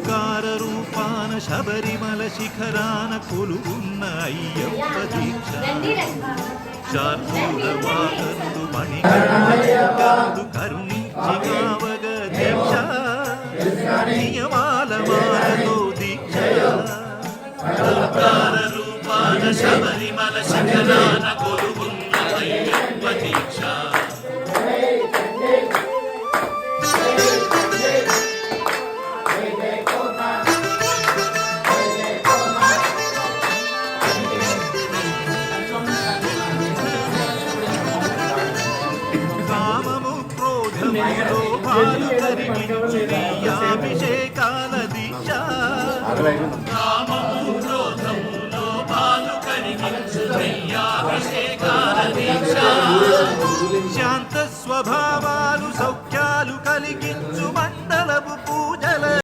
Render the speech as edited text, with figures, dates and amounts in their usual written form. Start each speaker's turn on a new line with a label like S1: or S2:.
S1: ఓంకార రూపాన శబరిమల శిఖరాన కొలువున్న అయ్యప్ప దీక్ష శార్దూలవాగందు మణికందు కరుణించి కావగ దీక్ష నియమాల మాలతో దీక్ష ఓంకార రూపాన శబరిమల శిఖరాన కొలువున్న అయ్యప్ప దీక్ష అభిషేకాల దీక్ష కామము క్రోధము లోపాలు కరిగించు అభిషేకాల దీక్ష శాంత స్వభావాలు సౌఖ్యాలు కలిగించు